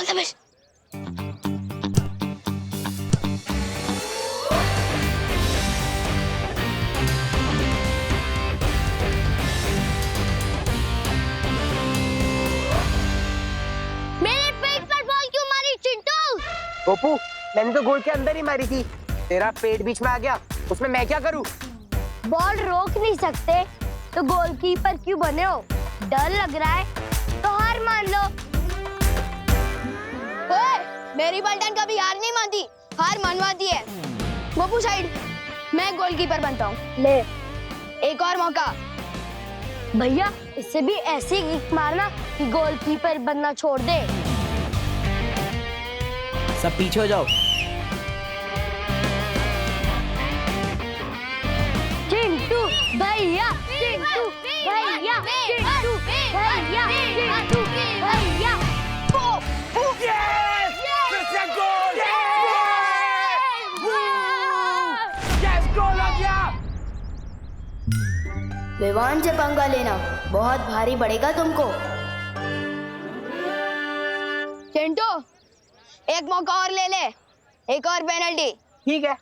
All the best. मेरे पेट पर ball क्यों मारी चिंटू? गोपू, मैंने तो गोल के अंदर ही मारी थी, तेरा पेट बीच में आ गया, उसमें मैं क्या करूं? बॉल रोक नहीं सकते तो गोलकीपर क्यों बने हो? डर लग रहा है तो हार मान लो। ओए, मेरी पलटन कभी हार नहीं मानती, हार मनवाती है। गोपू साइड, मैं गोलकीपर बनता हूँ। ले, एक और मौका। भैया, इससे भी ऐसी किक मारना कि गोलकीपर बनना छोड़ दे। सब पीछे हो जाओ। चिंटू भैया, चिंटू भैया, चिंटू भैया, चिंटू भैया। विवान से पंगा लेना बहुत भारी पड़ेगा तुमको। चिंटू, एक मौका और ले ले, एक और पेनल्टी। ठीक है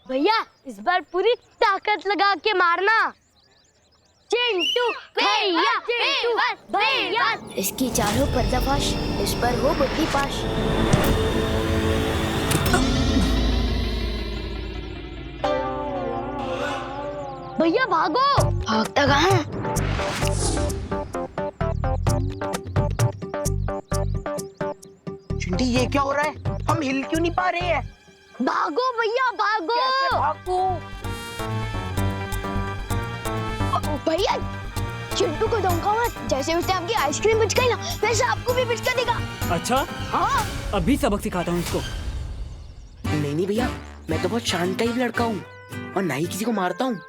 भैया, इस बार पूरी ताकत लगा के मारना। चिंटू भैया, चिंटू भैया। इसकी चालों पर्दाफाश, इस पर हो बुद्धि पाश। भैया भागो। भागता कहाँ? चिंटी, ये क्या हो रहा है? हम हिल क्यों नहीं पा रहे हैं? भागो भैया, भागो। कैसे भागूं? भैया, चिंटू को धमकाओ मत। जैसे उसने आपकी आइसक्रीम पिचकाई ना, वैसे आपको भी पिचका देगा। अच्छा, हाँ, अभी सबक सिखाता हूँ इसको। नहीं भैया, मैं तो बहुत शांत टाइप लड़का हूँ और ना ही किसी को मारता हूँ।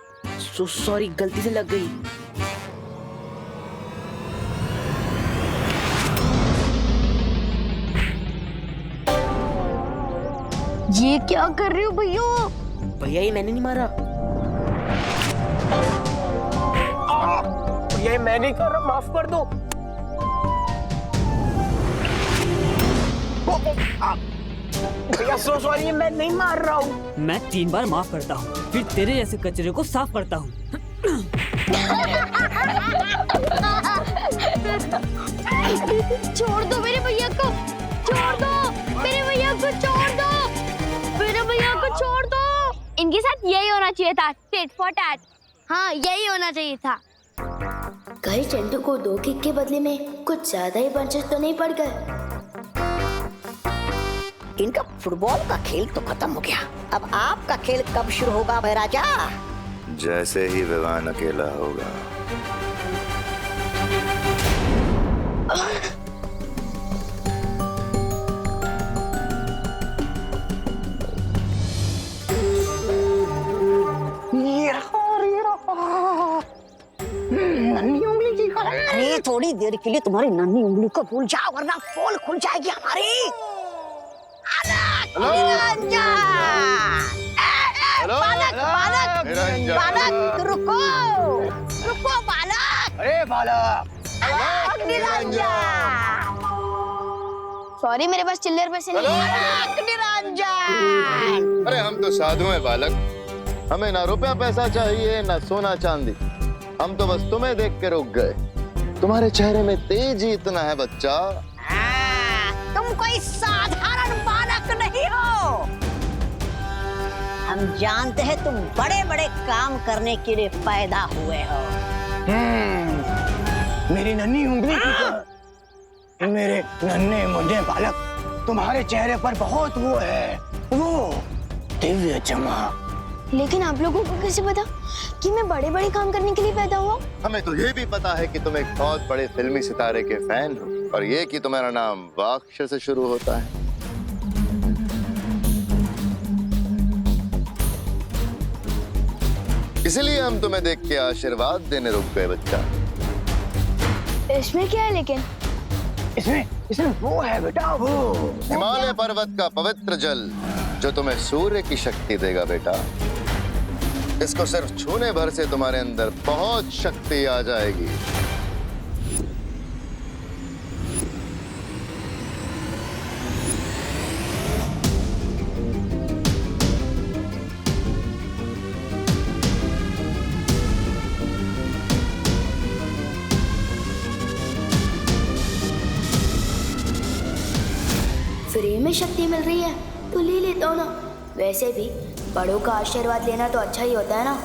सॉरी, गलती से लग गई। ये क्या कर रहे हो भैया? भैया, ये मैंने नहीं मारा। ये मैं नहीं कर रहा, माफ कर दो। भैया सो सॉरी, मैं नहीं मार रहा हूँ। मैं 3 बार माफ करता हूँ, फिर तेरे जैसे कचरे को साफ करता हूँ। छोड़ दो मेरे भैया को, छोड़ दो मेरे भैया को, छोड़ दो मेरे भैया को, छोड़ दो। इनके साथ यही होना चाहिए था, टिट फॉर टैट। हाँ, यही होना चाहिए था। कहीं चिंटू को 2 किक के बदले में कुछ ज्यादा ही पंचेस तो नहीं पड़ गए? इनका फुटबॉल का खेल तो खत्म हो गया, अब आपका खेल कब शुरू होगा भाई राजा? जैसे ही विवान अकेला होगा। नन्ही उंगली की खा। अरे थोड़ी देर के लिए तुम्हारी नन्ही उंगली को भूल जाओ वरना पोल खुल जाएगी हमारी। बालक, बालक, बालक, रुको, रुको बालक। अरे बालक, निरंजन, सॉरी, मेरे पास चिल्लर पैसे नहीं है। निरंजन। अरे हम तो साधु हैं बालक, हमें ना रुपया पैसा चाहिए ना सोना चांदी, हम तो बस तुम्हें देख के रुक गए। तुम्हारे चेहरे में तेज ही इतना है बच्चा। तुम कोई साधारण बालक नहीं हो, हम जानते हैं तुम बड़े बड़े काम करने के लिए पैदा हुए हो। मेरी नन्ही उंगली की मेरे नन्हे मुन्ने बालक, तुम्हारे चेहरे पर बहुत वो है, वो दिव्य चमक। लेकिन आप लोगों को कैसे पता कि मैं बड़े बड़े काम करने के लिए पैदा हुआ? हमें तो ये भी पता है कि तुम एक बहुत बड़े फिल्मी सितारे के फैन हो और ये कि तुम्हारा नाम वाक्ष से शुरू होता है। इसलिए हम तुम्हें देख के आशीर्वाद देने रुक गए बच्चा। इसमें क्या है लेकिन? इसमें वो है बेटा, वो हिमालय पर्वत का पवित्र जल जो तुम्हें सूर्य की शक्ति देगा बेटा। इसको सिर्फ छूने भर से तुम्हारे अंदर बहुत शक्ति आ जाएगी। में शक्ति मिल रही है तो ले लेता हूँ ना। वैसे भी बड़ों का आशीर्वाद लेना तो अच्छा ही होता है ना।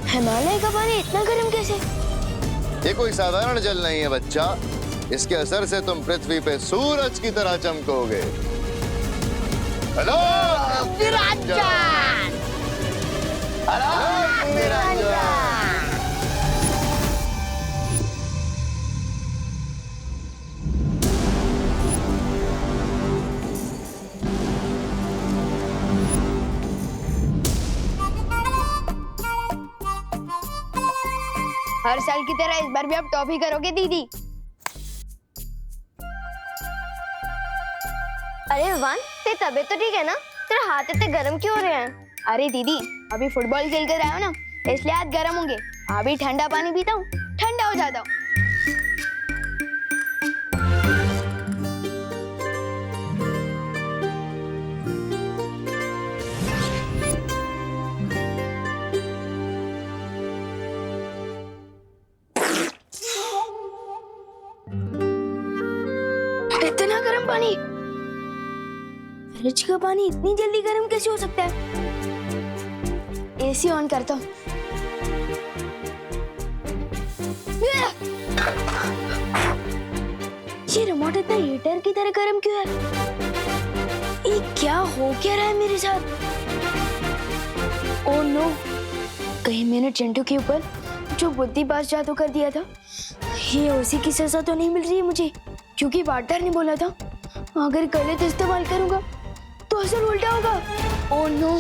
हिमालय का पानी इतना गर्म कैसे? ये कोई साधारण जल नहीं है बच्चा, इसके असर से तुम पृथ्वी पे सूरज की तरह चमकोगे। हेलो निरंजन! हर साल की तरह इस बार भी आप टॉफी करोगे दीदी? अरे विवान, तेरी तबीयत तो ठीक है ना? तेरे हाथ इतने गर्म क्यों हो रहे हैं? अरे दीदी, अभी फुटबॉल खेल कर आए हो ना, इसलिए हाथ गर्म होंगे। अभी ठंडा पानी पीता हूँ, ठंडा हो जाता हूँ। इतना गर्म पानी? फ्रिज का पानी इतनी जल्दी गर्म कैसे हो सकता है? एसी ऑन करता हूँ। ये रिमोट इतना हीटर की तरह गर्म क्यों है? ये क्या हो क्या रहा है मेरे साथ? ओह नो, कहीं मैंने चिंटू के ऊपर जो बुद्धि पास जादू कर दिया था, ये उसी की सजा तो नहीं मिल रही है मुझे, क्योंकि वाटर ने बोला था अगर गलत इस्तेमाल करूंगा तो असर उल्टा होगा। Oh no.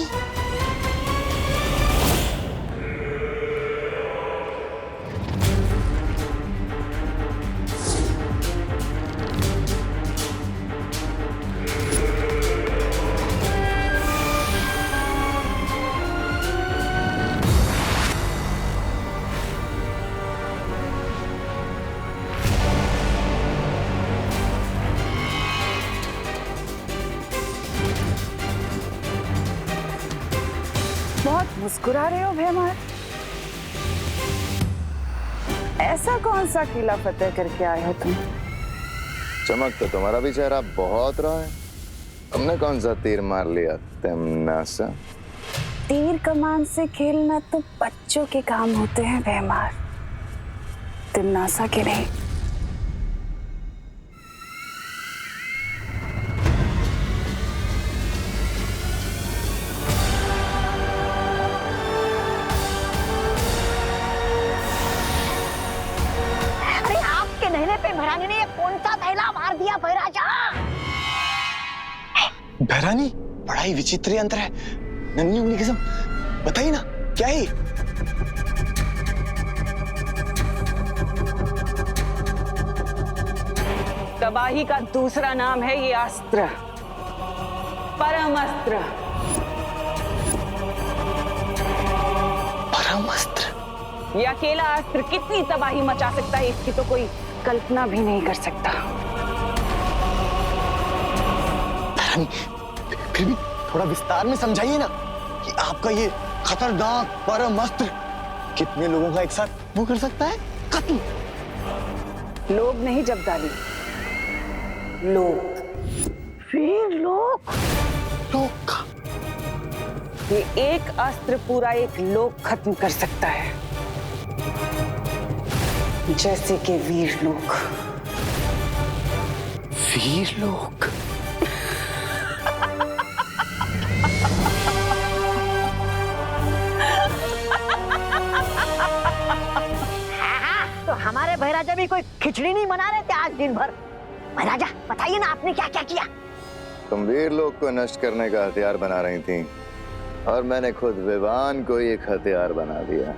बहुत मुस्कुरा रहे हो भैमार। ऐसा कौन सा किला फतेह करके आए हो तुम? चमक तो तुम्हारा भी चेहरा बहुत रहा है। तुमने कौन सा तीर मार लिया तिमनासा? तीर कमान से खेलना तो बच्चों के काम होते हैं भैमार, तिमनासा के नहीं। भैरानी ने ये कौन सा थैला मार दिया भैराजा? भैरानी, बड़ा ही विचित्र यंत्र है। नन्ही उंगली कसम, बताइए ना क्या है? तबाही का दूसरा नाम है ये अस्त्र, परम अस्त्र। परम अस्त्र? ये अकेला अस्त्र कितनी तबाही मचा सकता है, इसकी तो कोई कल्पना भी नहीं कर सकता। फिर भी थोड़ा विस्तार में समझाइए ना कि आपका ये खतरनाक परम अस्त्र कितने लोगों का एक साथ वो कर सकता है कत्ल? लोग नहीं जब्दाली, लोग। फिर लोग? लोग? ये एक अस्त्र पूरा एक लोक खत्म कर सकता है, जैसे कि वीर लोग। वीर लोग? तो हमारे भैराजा भी कोई खिचड़ी नहीं बना रहे थे आज दिन भर? भैराजा बताइए ना, आपने क्या क्या किया? तुम वीर लोग को नष्ट करने का हथियार बना रही थी और मैंने खुद विवान को एक हथियार बना दिया।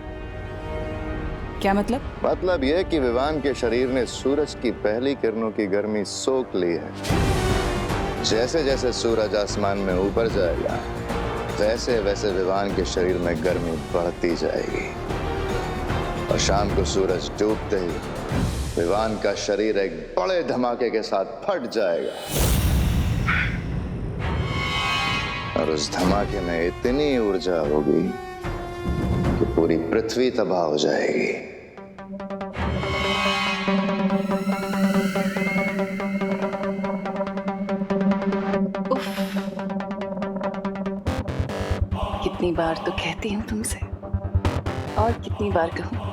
क्या मतलब? मतलब यह कि विवान के शरीर ने सूरज की पहली किरणों की गर्मी सोख ली है। जैसे जैसे सूरज आसमान में ऊपर जाएगा, वैसे वैसे विवान के शरीर में गर्मी बढ़ती जाएगी और शाम को सूरज डूबते ही विवान का शरीर एक बड़े धमाके के साथ फट जाएगा और उस धमाके में इतनी ऊर्जा होगी कि पूरी पृथ्वी तबाह हो जाएगी। कितनी बार तो कहती हूँ तुमसे और कितनी बार कहूँ,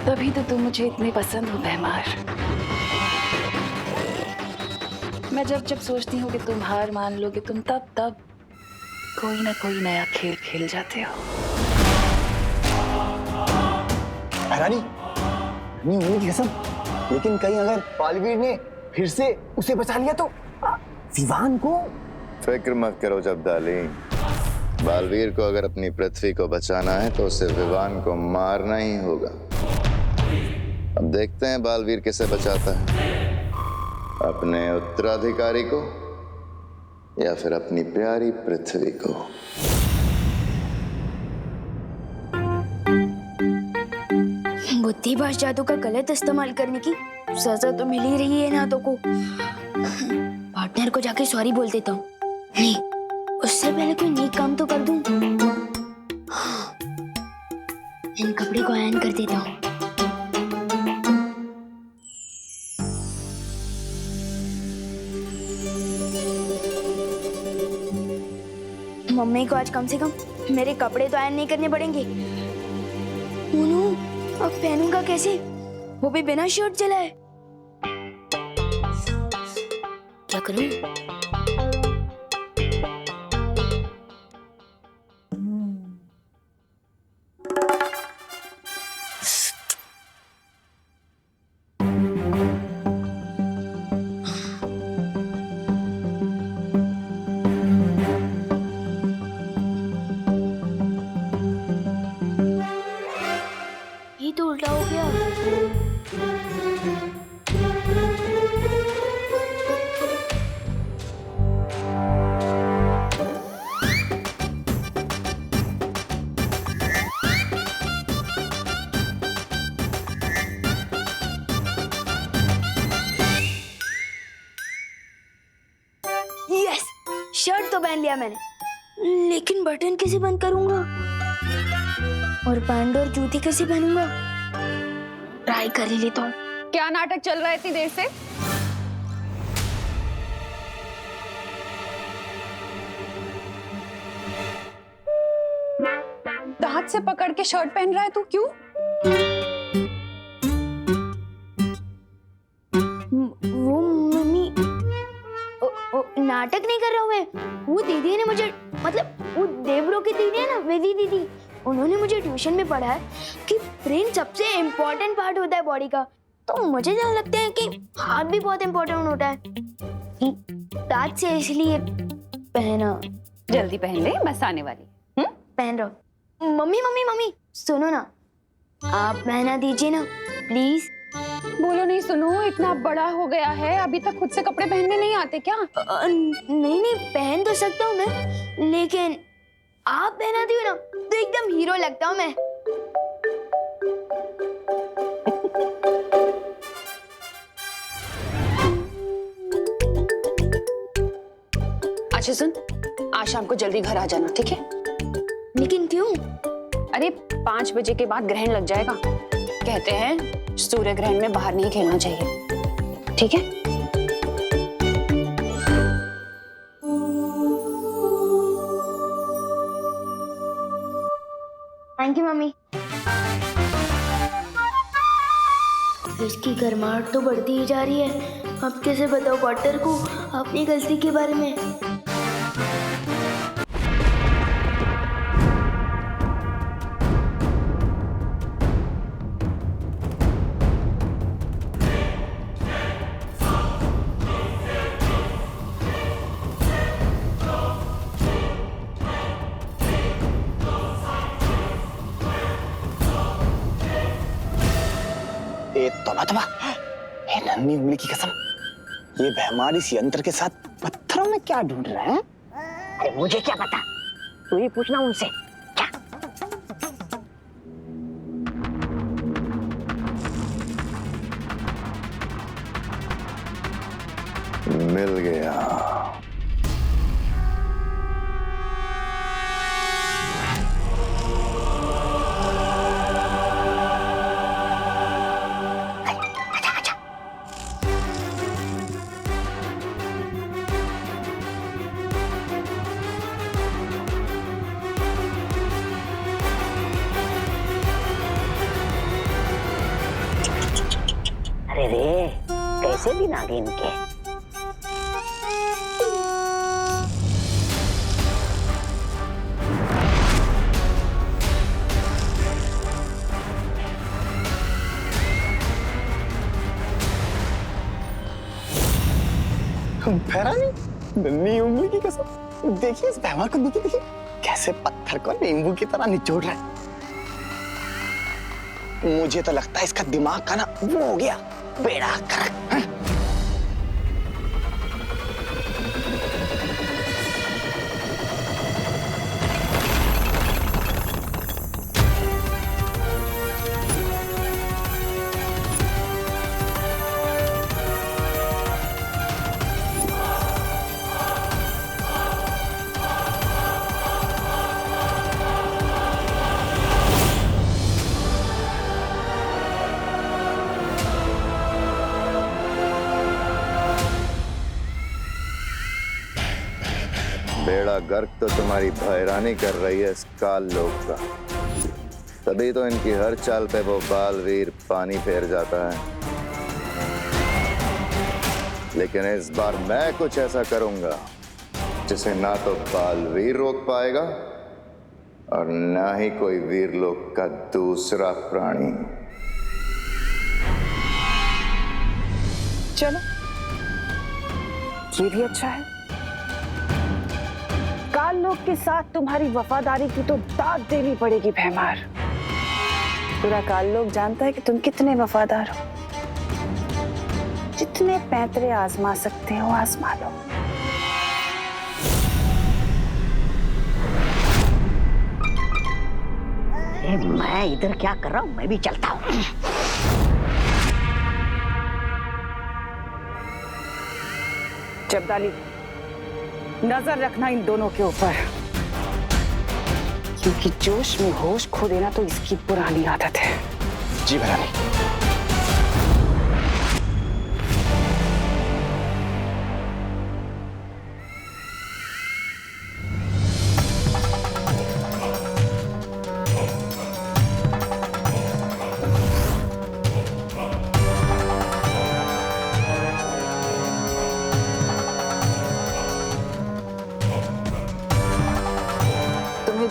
तभी तो तुम मुझे इतने पसंद हो भैमार। मैं जब जब सोचती हूँ कि तुम हार मान लोगे, तुम तब कोई ना कोई नया खेल खेल जाते हो। रानी, उंगली की कसम, लेकिन कहीं अगर बालवीर ने फिर से उसे बचा लिया तो विवान को? फिक्र मत करो जब्दाली, बालवीर को अगर अपनी पृथ्वी को बचाना है तो उसे विवान को मारना ही होगा। अब देखते हैं बालवीर किसे बचाता है, अपने उत्तराधिकारी को या फिर अपनी प्यारी पृथ्वी को। बुद्धिभाष जादू का गलत इस्तेमाल करने की सजा तो मिल ही रही है ना तो को। पार्टनर को जाके सॉरी बोल देता हूँ। नहीं, उससे पहले कोई नेक काम तो कर दूं। इन कपड़े को आयरन कर देता हूँ। मम्मी को आज कम से कम मेरे कपड़े तो आयरन नहीं करने पड़ेंगे। मोनू, अब पहनूंगा कैसे, वो भी बिना शर्ट चलाए? क्या करूं? ये तो उल्टा हो गया। यस, शर्ट तो पहन लिया मैंने, लेकिन बटन कैसे बंद करूंगा और पैंट और जूती कैसे पहनूंगा? ट्राई कर ही लेता हूँ। क्या नाटक चल रहा है इतनी देर से? दांत से पकड़ के शर्ट पहन रहा है तू, क्यों? वो मम्मी, नाटक नहीं कर रहा हूँ मैं। वो दीदी ने मुझे, मतलब वो देवरो की दीदी है ना, वेदी दीदी, उन्होंने मुझे ट्यूशन में पढ़ा है कि ब्रेन सबसे इम्पोर्टेंट पार्ट होता है बॉडी का। तो मुझे जहाँ लगता है कि हाथ भी बहुत इम्पोर्टेंट होता है, दांत से इसलिए पहना। जल्दी पहन ले, बस आने वाली। पहन रहा। मम्मी मम्मी मम्मी सुनो ना, आप पहना दीजिए ना प्लीज। बोलो नहीं सुनो, इतना बड़ा हो गया है, अभी तक खुद से कपड़े पहनने नहीं आते क्या? नहीं नहीं, पहन तो सकता हूँ मैं, लेकिन आप पहना दी हो ना तो एकदम हीरो लगता हूँ मैं। अच्छा सुन, आज शाम को जल्दी घर आ जाना, ठीक है? लेकिन क्यों? अरे 5 बजे के बाद ग्रहण लग जाएगा। कहते हैं सूर्य ग्रहण में बाहर नहीं खेलना चाहिए, ठीक है? Thank you mummy. इसकी गर्माहट तो बढ़ती ही जा रही है। अब कैसे बताओ पार्टनर को अपनी गलती के बारे में? तोबा, ये नन्ही उंगली की कसम, ये बेहमार इस यंत्र के साथ पत्थरों में क्या ढूंढ रहा है? अरे मुझे क्या पता, तू ही पूछना उनसे। क्या? मिल गया। अरे रे, कैसे दिन आ गए इनके। भैरानी, नन्ही उंगली की कसम, देखिए इस भैंवा को, देखिए कैसे पत्थर को नींबू की तरह निचोड़ रहा है। मुझे तो लगता है इसका दिमाग का ना वो हो गया, बेड़ा गर्क। बेड़ा गर्क तो तुम्हारी भैरानी कर रही है इस काल लोक का, तभी तो इनकी हर चाल पे वो बालवीर पानी फेर जाता है। लेकिन इस बार मैं कुछ ऐसा करूंगा जिसे ना तो बालवीर रोक पाएगा और ना ही कोई वीरलोक का दूसरा प्राणी। चलो, ये भी अच्छा है। काल लोक के साथ तुम्हारी वफादारी की तो दाद देनी पड़ेगी भैमार। पूरा काल लोक जानता है कि तुम कितने वफादार हो। जितने पैंतरे आजमा सकते हो आजमा लो। मैं इधर क्या कर रहा हूँ, मैं भी चलता हूँ। जब्दाली, नजर रखना इन दोनों के ऊपर, क्योंकि जोश में होश खो देना तो इसकी पुरानी आदत है। जी भैरानी।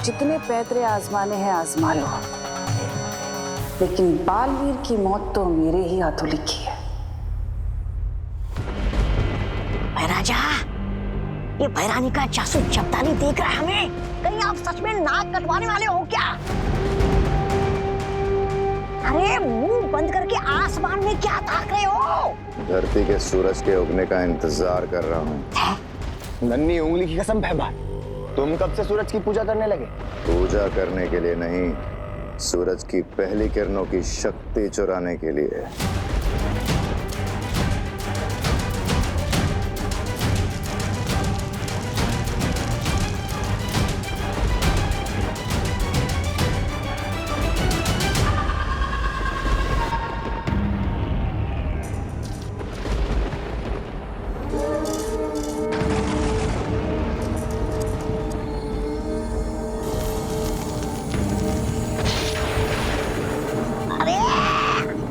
जितने पैतरे आजमाने हैं आजमा लो, लेकिन बालवीर की मौत तो मेरे ही हाथों लिखी है। राजा, ये भैरानी का जासूस जब्दाली देख रहा है हमें। कहीं आप सच में नाक कटवाने वाले हो क्या? अरे मुंह बंद करके आसमान में क्या ताक रहे हो? धरती के सूरज के उगने का इंतजार कर रहा हूँ। नन्ही उंगली की कसम भैंबार, तुम कब से सूरज की पूजा करने लगे? पूजा करने के लिए नहीं, सूरज की पहली किरणों की शक्ति चुराने के लिए।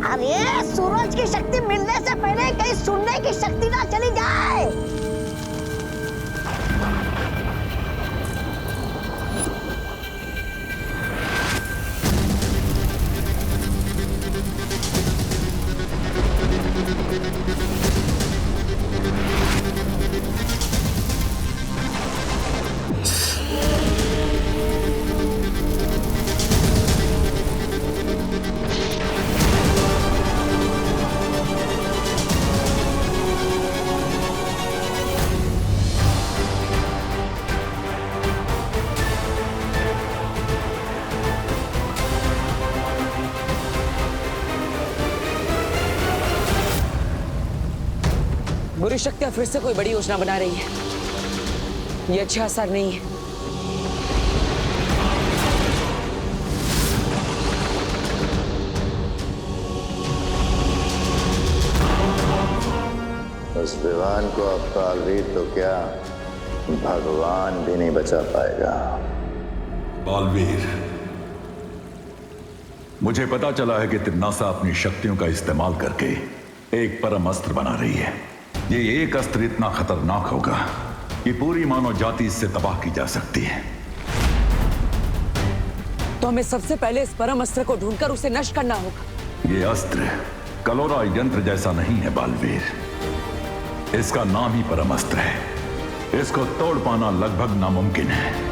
अरे सूरज की शक्ति मिलने से पहले कहीं सुनने की शक्ति ना चली जाए। शक्तियां फिर से कोई बड़ी योजना बना रही है। ये अच्छा असर नहीं है। उस विवान को अब बालवीर तो क्या, भगवान भी नहीं बचा पाएगा। बालवीर, मुझे पता चला है कि तिन्नासा अपनी शक्तियों का इस्तेमाल करके एक परम अस्त्र बना रही है। ये एक अस्त्र इतना खतरनाक होगा कि पूरी मानव जाति इससे तबाह की जा सकती है। तो हमें सबसे पहले इस परम अस्त्र को ढूंढकर उसे नष्ट करना होगा। ये अस्त्र कलोरा यंत्र जैसा नहीं है बालवीर, इसका नाम ही परम अस्त्र है। इसको तोड़ पाना लगभग नामुमकिन है।